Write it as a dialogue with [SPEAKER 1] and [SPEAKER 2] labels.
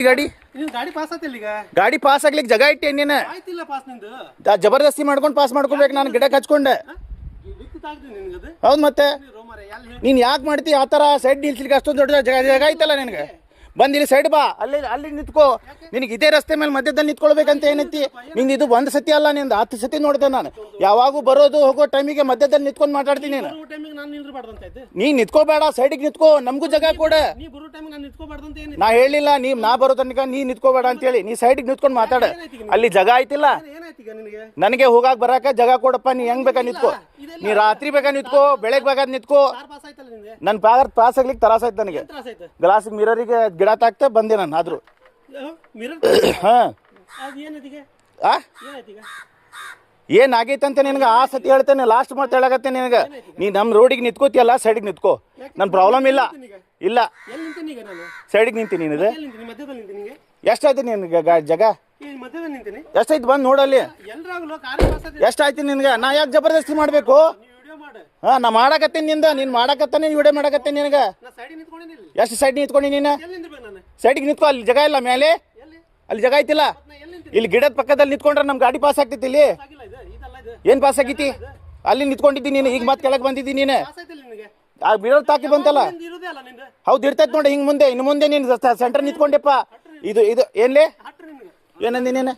[SPEAKER 1] ಗಾಡಿ
[SPEAKER 2] ಗಾಡಿ ಪಾಸ್ ಆತಿಲ್ಲ ಈಗ
[SPEAKER 1] ಗಾಡಿ ಪಾಸ್ ಆಗ್ಲಿಕ್ಕೆ ಜಾಗ ಇಟ್ಟೆ ನೀನು
[SPEAKER 2] ಆಯ್ತಿಲ್ಲ ಪಾಸ್ ನಿಂದು
[SPEAKER 1] ಜಬರ್ದಸ್ತಿ ಮಾಡ್ಕೊಂಡು ಪಾಸ್ ಮಾಡ್ಕೋಬೇಕು ನಾನು ಗಿಡಕ್ಕೆ ಹಚ್ಕೊಂಡೆ ಹೌದು ಮತ್ತೆ ನೀನ್ ಯಾಕೆ ಮಾಡ್ತಿ ಆ ಥರ ಸೈಡ್ ನಿಲ್ಸ್ಲಿಕ್ಕೆ ಅಷ್ಟೊಂದು ದೊಡ್ಡ ಜಾಗ ಐತಲ್ಲ ನಿನಗೆ ಬಂದು ಇಲ್ಲಿ ಸೈಡ್ ಬಾ ಅಲ್ಲಿ ನಿಂತ್ಕೋ ನಿನಗೆ ಇದೇ ರಸ್ತೆ ಮೇಲೆ ಮಧ್ಯದಲ್ಲಿ ನಿಂತ್ಕೊಳ್ಬೇಕಂತ ಏನೈತಿ ನಿಂದು ಇದು ಒಂದು ಸತಿ ಅಲ್ಲ ನಿಂದು 10 ಸತಿ ನೋಡಿದೆ ನಾನು ಯಾವಾಗೂ ಬರೋದು ಹೋಗೋ ಟೈಮಿಗೆ ಮಧ್ಯದಲ್ಲಿ ನಿಂತ್ಕೊಂಡು ಮಾತಾಡ್ತೀನಿ ನೀನ್ ನಿಂತ್ಕೋಬೇಡ ಸೈಡಿಗೆ ನಿಂತ್ಕೋ ನಮಗೂ ಜಾಗ ಕೊಡ ನಾ ಹೇಳಿಲ್ಲ ನಾ ಬರೋ ತನಕ ನೀ ನಿಂತ್ಕೋಬೇಡ ಅಂತೇಳಿ ನೀ ಸೈಡಿಗೆ ನಿಂತ್ಕೊಂಡು ಮಾತಾಡ ಅಲ್ಲಿ ಜಾಗ ಐತಿಲ್ಲ ನನಗೆ ಹೋಗಾಕ ಬರಾಕ ಜಾಗ ಕೊಡಪ್ಪ ನೀ ಹೆಂಗ್ ಬೇಕಾ ನಿಂತ್ಕೋ ನೀ ರಾತ್ರಿ ಬೇಕಾ ನಿಂತ್ಕೋ ಬೆಳಗ್ಗೆ ಬೇಕಾದ ನಿಂತ್ಕೋ ನನ್ನ ಪಾಸ್ ಆಗ್ಲಿಕ್ಕೆ ತ್ರಾಸ ಆಯ್ತು ನನಗೆ ಗ್ಲಾಸ್ ಮಿರರಿಗೆ ಗಿಡ ತಾಕ್ತ ಬಂದೆ ನಾನು ಆದ್ರೂ ಏನಾಗೈತಂತ ನಿನಗೆ ಆ ಸತಿ ಹೇಳ್ತೇನೆ ಲಾಸ್ಟ್ ಮಾತು ಹೇಳಕತ್ತೆ ನಿನಗೆ ನೀ ನಮ್ಮ ರೋಡಿಗೆ ನಿಂತ್ಕೋತಿಯಲ್ಲ ಸೈಡಿಗೆ ನಿಂತ್ಕೋ ನನ್ನ ಪ್ರಾಬ್ಲಮ್ ಇಲ್ಲ ಸೈಡಿಗೆ ನಿಂತೀನಿ ನೀನು ಎಷ್ಟಾಯ್ತು ನಿನ್ಗೆ ಜಾಗ ಎಷ್ಟಾಯ್ತು ಬಂದು ನೋಡಲ್ಲಿ ಎಷ್ಟಾಯ್ತು ನಿನ್ಗೆ ನಾ ಯಾಕೆ ಜಬರ್ದಸ್ತಿ ಮಾಡಬೇಕು ನಾ ಮಾಡಕತ್ತೇನೆ ನಿಂದ ನೀನು ಮಾಡಕತ್ತಾನೆ ವಿಡಿಯೋ ಮಾಡಕತ್ತೇನೆ ನಿನಗೆ ಎಷ್ಟು ಸೈಡ್ ನಿಂತ್ಕೊಂಡು ನೀನು ಸೈಡಿಗೆ ನಿಂತ್ಕೊ ಅಲ್ಲಿ ಜಾಗ ಇಲ್ಲ ಮೇಲೆ ಅಲ್ಲಿ ಜಾಗ ಐತಿಲ್ಲ ಇಲ್ಲಿ ಗಿಡದ ಪಕ್ಕದಲ್ಲಿ ನಿಂತ್ಕೊಂಡ್ರೆ ನಮ್ಮ ಗಾಡಿ ಪಾಸ್ ಆಗ್ತೈತಿ ಇಲ್ಲಿ ಏನು ಪಾಸ್ ಆಗೈತಿ ಅಲ್ಲಿ ನಿಂತ್ಕೊಂಡಿದ್ದೀನಿ ನೀನು ಈಗ ಮತ್ತೆ ಕೆಳಗೆ ಬಂದಿದ್ದೀನಿ ನೀನು ಆ ಬಿಡೋದು ತಾಕಿ ಬಂತಲ್ಲ ಹೌದು ಇರ್ತೈತೆ ನೋಡಿ ಹಿಂಗೆ ಇನ್ನು ಮುಂದೆ ನೀನು ಸೆಂಟರ್ ನಿಂತ್ಕೊಂಡೆಪ್ಪ ಇದು ಏನ್ಲೇ ಏನಂದಿ ನೀನು